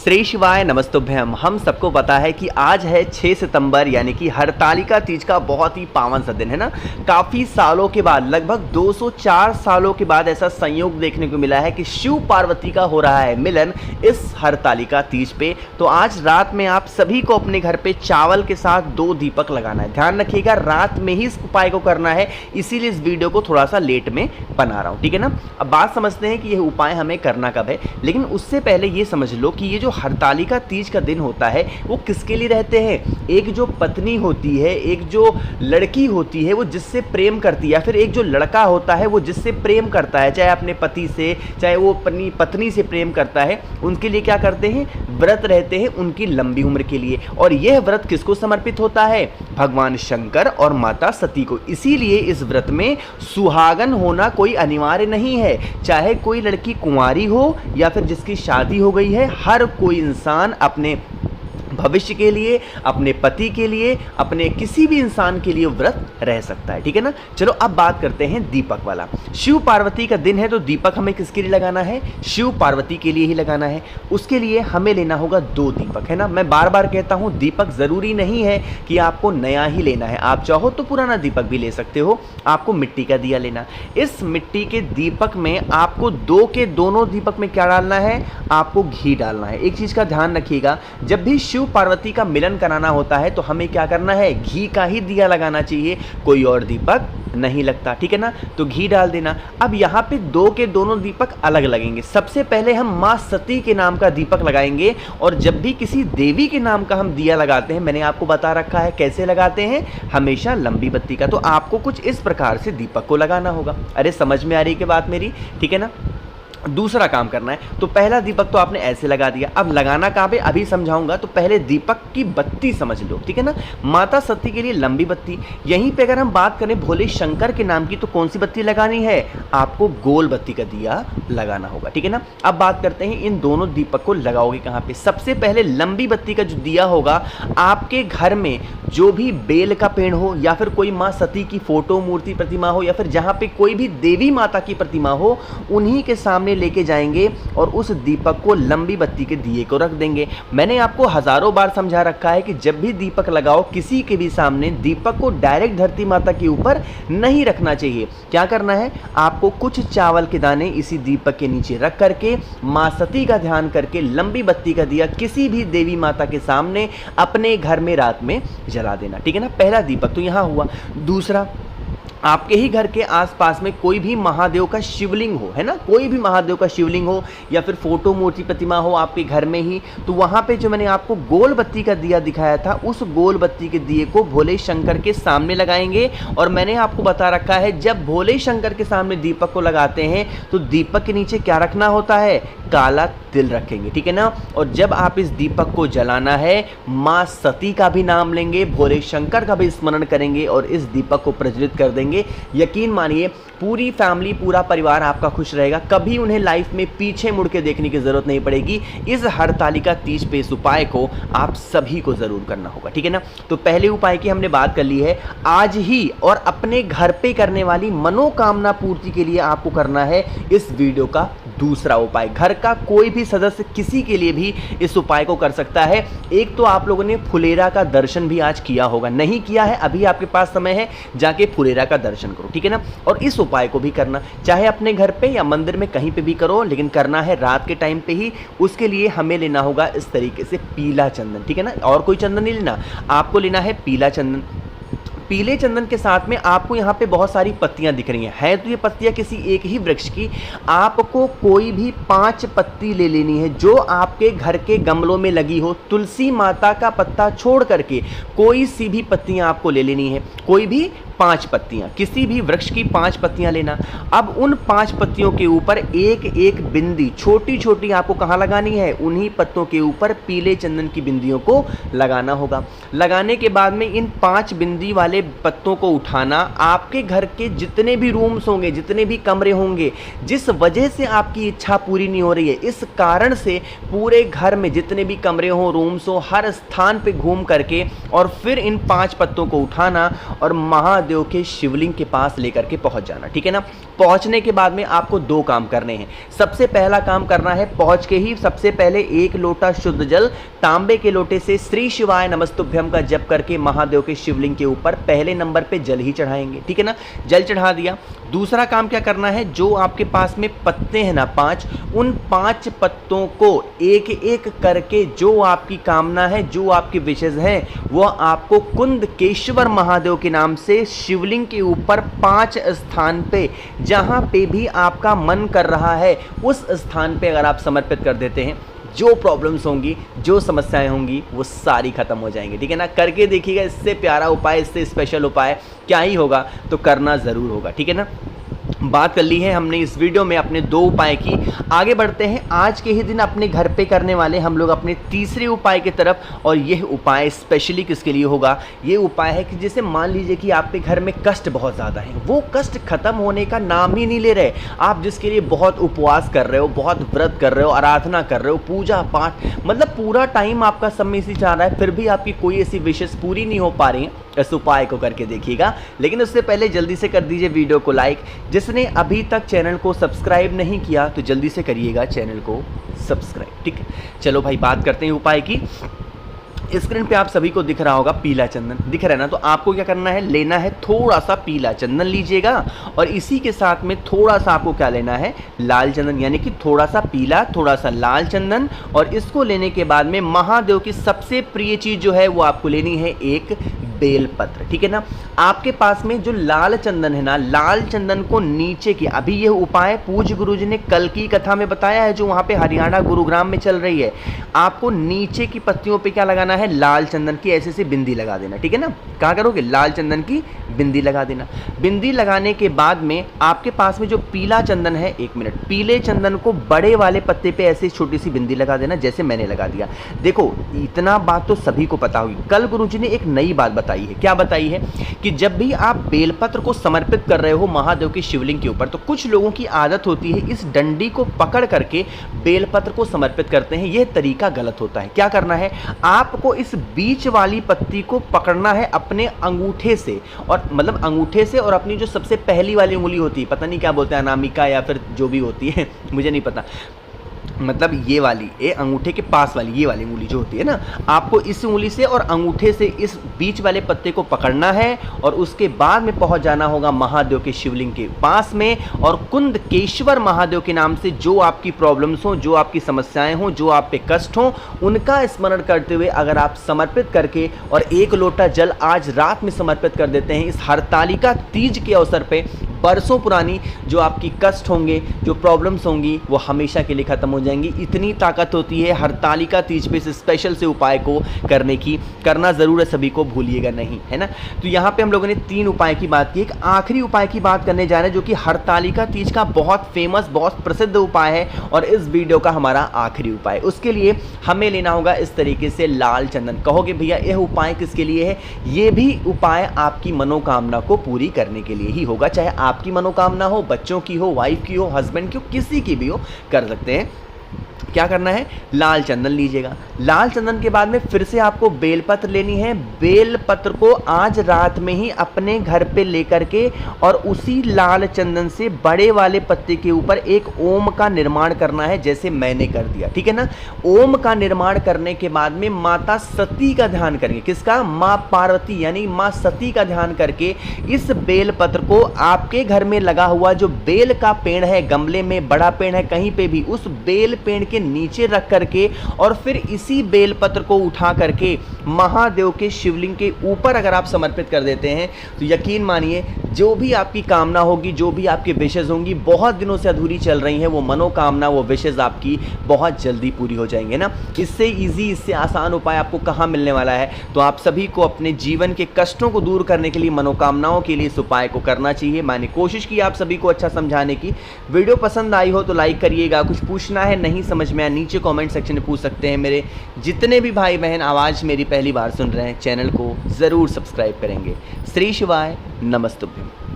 श्री शिवाय नमस्तुभ्यम। हम सबको पता है कि आज है 6 सितंबर यानी कि हरतालिका तीज का बहुत ही पावन सा दिन है ना। काफ़ी सालों के बाद, लगभग 204 सालों के बाद ऐसा संयोग देखने को मिला है कि शिव पार्वती का हो रहा है मिलन इस हरतालिका तीज पे। तो आज रात में आप सभी को अपने घर पे चावल के साथ 2 दीपक लगाना है। ध्यान रखिएगा, रात में ही इस उपाय को करना है, इसीलिए इस वीडियो को थोड़ा सा लेट में बना रहा हूँ, ठीक है ना। अब बात समझते हैं कि यह उपाय हमें करना कब है, लेकिन उससे पहले ये समझ लो कि ये जो हरतालिका तीज का दिन होता है वो किसके लिए रहते हैं। एक जो पत्नी होती है, एक जो लड़की होती है वो जिससे प्रेम करती है, या फिर एक जो लड़का होता है वो जिससे प्रेम करता है, चाहे अपने पति से, चाहे वो अपनी पत्नी से प्रेम करता है, उनके लिए क्या करते हैं, व्रत रहते हैं उनकी लंबी उम्र के लिए। और यह व्रत किसको समर्पित होता है, भगवान शंकर और माता सती को। इसीलिए इस व्रत में सुहागन होना कोई अनिवार्य नहीं है, चाहे कोई लड़की कुंवारी हो या फिर जिसकी शादी हो गई है, हर कोई इंसान अपने भविष्य के लिए, अपने पति के लिए, अपने किसी भी इंसान के लिए व्रत रह सकता है, ठीक है ना। चलो अब बात करते हैं दीपक वाला। शिव पार्वती का दिन है तो दीपक हमें किसके लिए लगाना है, शिव पार्वती के लिए ही लगाना है। उसके लिए हमें लेना होगा 2 दीपक, है ना। मैं बार बार कहता हूँ दीपक ज़रूरी नहीं है कि आपको नया ही लेना है, आप चाहो तो पुराना दीपक भी ले सकते हो। आपको मिट्टी का दिया लेना। इस मिट्टी के दीपक में आपको 2 के दोनों दीपक में क्या डालना है, आपको घी डालना है। एक चीज़ का ध्यान रखिएगा, जब भी शिव पार्वती का मिलन कराना होता है तो हमें क्या करना है, घी का ही दिया लगाना चाहिए, कोई और दीपक नहीं लगता, ठीक है ना। तो घी डाल देना। अब यहाँ पे 2 के दोनों दीपक अलग लगेंगे। सबसे पहले हम माँ सती के नाम का दीपक लगाएंगे, और जब भी किसी देवी के नाम का हम दिया लगाते हैं, मैंने आपको बता रखा है कैसे लगाते हैं, हमेशा लंबी बत्ती का। तो आपको कुछ इस प्रकार से दीपक को लगाना होगा। अरे समझ में आ रही है बात मेरी, ठीक है ना। दूसरा काम करना है, तो पहला दीपक तो आपने ऐसे लगा दिया, अब लगाना कहाँ पे अभी समझाऊंगा। तो पहले दीपक की बत्ती समझ लो, ठीक है ना। माता सती के लिए लंबी बत्ती। यहीं पे अगर हम बात करें भोले शंकर के नाम की, तो कौन सी बत्ती लगानी है, आपको गोल बत्ती का दिया लगाना होगा, ठीक है ना। अब बात करते हैं इन दोनों दीपक को लगाओगे कहाँ पे। सबसे पहले लंबी बत्ती का जो दिया होगा, आपके घर में जो भी बेल का पेड़ हो, या फिर कोई माँ सती की फोटो मूर्ति प्रतिमा हो, या फिर जहाँ पे कोई भी देवी माता की प्रतिमा हो, उन्हीं के सामने लेके जाएंगे और उस दीपक को, लंबी बत्ती के दिए को रख देंगे। मैंने आपको हजारों बार समझा रखा है कि जब भी दीपक लगाओ किसी के भी सामने, दीपक को डायरेक्ट धरती माता के ऊपर नहीं रखना चाहिए। क्या करना है, आपको कुछ चावल के दाने इसी दीपक के नीचे रख करके मां सती का ध्यान करके लंबी बत्ती का दिया किसी भी देवी माता के सामने अपने घर में रात में जला देना, ठीक है ना। पहला दीपक तो यहां हुआ। दूसरा, आपके ही घर के आसपास में कोई भी महादेव का शिवलिंग हो, है ना, कोई भी महादेव का शिवलिंग हो, या फिर फोटो मूर्ति प्रतिमा हो आपके घर में ही, तो वहां पे जो मैंने आपको गोल बत्ती का दिया दिखाया था, उस गोल बत्ती के दिए को भोले शंकर के सामने लगाएंगे। और मैंने आपको बता रखा है, जब भोले शंकर के सामने दीपक को लगाते हैं तो दीपक के नीचे क्या रखना होता है, काला तिल रखेंगे, ठीक है ना। और जब आप इस दीपक को जलाना है, माँ सती का भी नाम लेंगे, भोले शंकर का भी स्मरण करेंगे और इस दीपक को प्रज्वलित कर देंगे। यकीन मानिए पूरी फैमिली, पूरा परिवार आपका खुश रहेगा। कभी उन्हें लाइफ में पीछे मुड़ के देखने की जरूरत नहीं पड़ेगी। इस हरतालिका तीज पे इस उपाय को आप सभी को जरूर करना होगा, ठीक है ना। तो पहले उपाय की हमने बात कर ली है। आज ही और अपने घर पे करने वाली मनोकामना पूर्ति के लिए आपको करना है इस वीडियो का दूसरा उपाय। घर का कोई भी सदस्य किसी के लिए भी इस उपाय को कर सकता है। एक तो आप लोगों ने फुलेरा का दर्शन भी आज किया होगा, नहीं किया है अभी आपके पास समय है, जाके फुलेरा का दर्शन करो, ठीक है ना। और इस उपाय को भी करना, चाहे अपने घर पे या मंदिर में कहीं पे भी करो, लेकिन करना है रात के टाइम पे ही। उसके लिए हमें लेना होगा इस तरीके से पीला चंदन, ठीक है ना। और कोई चंदन नहीं लेना, आपको लेना है पीला चंदन। पीले चंदन के साथ में आपको यहाँ पे बहुत सारी पत्तियां दिख रही हैं, तो ये पत्तियां किसी एक ही वृक्ष की। आपको कोई भी 5 पत्ती ले लेनी है जो आपके घर के गमलों में लगी हो। तुलसी माता का पत्ता छोड़ करके कोई सी भी पत्तियां आपको ले लेनी है, कोई भी 5 पत्तियां, किसी भी वृक्ष की 5 पत्तियां लेना। अब उन 5 पत्तियों के ऊपर एक एक बिंदी छोटी छोटी आपको कहाँ लगानी है, उन्हीं पत्तों के ऊपर पीले चंदन की बिंदियों को लगाना होगा। लगाने के बाद में इन 5 बिंदी वाले पत्तों को उठाना, आपके घर के जितने भी रूम्स होंगे, जितने भी कमरे होंगे, जिस वजह से आपकी इच्छा पूरी नहीं हो रही है, इस कारण से पूरे घर में जितने भी कमरे हों, रूम्स हों, हर स्थान पे घूम करके और फिर इन 5 पत्तों को उठाना और महादेव महादेव के शिवलिंग के पास लेकर के पहुंच जाना, ठीक है ना। पहुंचने के बाद में आपको दो काम करने हैं। सबसे पहला काम करना है, पहुंच के ही सबसे पहले एक लोटा शुद्ध जल तांबे के लोटे से श्री शिवाय नमस्तुभ्यम का जप करके महादेव के शिवलिंग के ऊपर पहले नंबर पे जल ही चढ़ाएंगे, ठीक है ना। जल चढ़ा दिया। दूसरा काम क्या करना है, जो आपके पास में पत्ते हैं ना 5, उन 5 पत्तों को एक एक करके जो आपकी कामना है, जो आपकी विशेष है, वो आपको कुंदकेश्वर महादेव के नाम से शिवलिंग के ऊपर 5 स्थान पे, जहां पे भी आपका मन कर रहा है उस स्थान पे अगर आप समर्पित कर देते हैं, जो प्रॉब्लम्स होंगी, जो समस्याएं होंगी, वो सारी खत्म हो जाएंगी, ठीक है ना। करके देखिएगा, इससे प्यारा उपाय, इससे स्पेशल उपाय क्या ही होगा, तो करना ज़रूर होगा, ठीक है ना। बात कर ली है हमने इस वीडियो में अपने 2 उपाय की। आगे बढ़ते हैं, आज के ही दिन अपने घर पे करने वाले हम लोग अपने तीसरे उपाय की तरफ। और यह उपाय स्पेशली किसके लिए होगा, ये उपाय है कि जैसे मान लीजिए कि आपके घर में कष्ट बहुत ज़्यादा है, वो कष्ट खत्म होने का नाम ही नहीं ले रहे, आप जिसके लिए बहुत उपवास कर रहे हो, बहुत व्रत कर रहे हो, आराधना कर रहे हो, पूजा पाठ, मतलब पूरा टाइम आपका समय इसी जा रहा है, फिर भी आपकी कोई ऐसी विशेष पूरी नहीं हो पा रही है, इस उपाय को करके देखिएगा। लेकिन उससे पहले जल्दी से कर दीजिए वीडियो को लाइक। जिसने अभी तक चैनल को सब्सक्राइब नहीं किया तो जल्दी से करिएगा चैनल को सब्सक्राइब, ठीक है। चलो भाई, बात करते हैं उपाय की। स्क्रीन पे आप सभी को दिख रहा होगा पीला चंदन, दिख रहा है ना। तो आपको क्या करना है, लेना है थोड़ा सा पीला चंदन लीजिएगा, और इसी के साथ में थोड़ा सा आपको क्या लेना है, लाल चंदन, यानी कि थोड़ा सा पीला थोड़ा सा लाल चंदन। और इसको लेने के बाद में महादेव की सबसे प्रिय चीज़ जो है वो आपको लेनी है एक बेलपत्र, ठीक है ना। आपके पास में जो लाल चंदन है ना, लाल चंदन को नीचे की, अभी यह उपाय पूज्य गुरुजी ने कल की कथा में बताया है, जो वहाँ पे हरियाणा गुरुग्राम में चल रही है। आपको नीचे की पत्तियों पे क्या लगाना है, लाल चंदन की ऐसे से बिंदी लगा देना, ठीक है ना। क्या करोगे, लाल चंदन की बिंदी लगा देना। बिंदी लगाने के बाद में आपके पास में जो पीला चंदन है, 1 मिनट, पीले चंदन को बड़े वाले पत्ते पे ऐसे छोटी सी बिंदी लगा देना, जैसे मैंने लगा दिया। देखो, इतना बात तो सभी को पता होगी, कल गुरुजी ने एक नई बात बताई है। क्या बताई है कि जब भी आप बेलपत्र को समर्पित कर रहे हो महादेव के शिवलिंग के ऊपर, तो कुछ लोगों की आदत होती है इस डंडी को पकड़ करके बेलपत्र को समर्पित करते हैं। यह तरीका गलत होता है। क्या करना है, आपको इस बीच वाली पत्ती को पकड़ना है अपने अंगूठे से, और मतलब अंगूठे से, और अपनी जो सबसे पहली वाली उंगली होती है, पता नहीं क्या बोलते हैं, अनामिका या फिर जो भी होती है, मुझे नहीं पता, मतलब ये वाली, ये अंगूठे के पास वाली ये वाली उंगली जो होती है ना, आपको इस उंगली से और अंगूठे से इस बीच वाले पत्ते को पकड़ना है, और उसके बाद में पहुंच जाना होगा महादेव के शिवलिंग के पास में, और कुंदकेश्वर महादेव के नाम से जो आपकी प्रॉब्लम्स हो, जो आपकी समस्याएं हो, जो आप पे कष्ट हो, उनका स्मरण करते हुए अगर आप समर्पित करके और 1 लोटा जल आज रात में समर्पित कर देते हैं, इस हरतालिका तीज के अवसर पे, बरसों पुरानी जो आपकी कष्ट होंगे, जो प्रॉब्लम्स होंगी, वो हमेशा के लिए खत्म हो जाएंगी। इतनी ताकत होती है हरतालिका तीज पे इस स्पेशल से उपाय को करने की। करना ज़रूर है सभी को, भूलिएगा नहीं, है ना। तो यहाँ पे हम लोगों ने 3 उपाय की बात की। एक आखिरी उपाय की बात करने जा रहे हैं, जो कि हरतालिका तीज का बहुत फेमस, बहुत प्रसिद्ध उपाय है, और इस वीडियो का हमारा आखिरी उपाय। उसके लिए हमें लेना होगा इस तरीके से लाल चंदन। कहोगे भैया यह उपाय किसके लिए है, ये भी उपाय आपकी मनोकामना को पूरी करने के लिए ही होगा। चाहे आपकी मनोकामना हो, बच्चों की हो, वाइफ की हो, हस्बैंड की हो, किसी की भी हो, कर सकते हैं। क्या करना है, लाल चंदन लीजिएगा। लाल चंदन के बाद में फिर से आपको बेलपत्र लेनी है। बेलपत्र को आज रात में ही अपने घर पे लेकर के, और उसी लाल चंदन से बड़े वाले पत्ते के ऊपर एक ओम का निर्माण करना है, जैसे मैंने कर दिया, ठीक है ना। ओम का निर्माण करने के बाद में माता सती का ध्यान करेंगे। किसका, माँ पार्वती यानी माँ सती का ध्यान करके इस बेलपत्र को आपके घर में लगा हुआ जो बेल का पेड़ है, गमले में बड़ा पेड़ है, कहीं पे भी उस बेल पेड़ के नीचे रख करके, और फिर इसी बेलपत्र को उठा करके महादेव के शिवलिंग के ऊपर अगर आप समर्पित कर देते हैं, तो यकीन मानिए जो भी आपकी कामना होगी, जो भी आपकी विशेष होंगी, बहुत दिनों से अधूरी चल रही हैं, वो मनोकामना, वो विशेष आपकी बहुत जल्दी पूरी हो जाएंगे ना। इससे इजी, इससे आसान उपाय आपको कहाँ मिलने वाला है। तो आप सभी को अपने जीवन के कष्टों को दूर करने के लिए, मनोकामनाओं के लिए इस उपाय को करना चाहिए। मैंने कोशिश की आप सभी को अच्छा समझाने की। वीडियो पसंद आई हो तो लाइक करिएगा। कुछ पूछना है, नहीं समझ में आया, नीचे कमेंट सेक्शन में पूछ सकते हैं। मेरे जितने भी भाई बहन आवाज़ मेरी पहली बार सुन रहे हैं, चैनल को ज़रूर सब्सक्राइब करेंगे। श्री शिवाय नमस्तुभ्यम।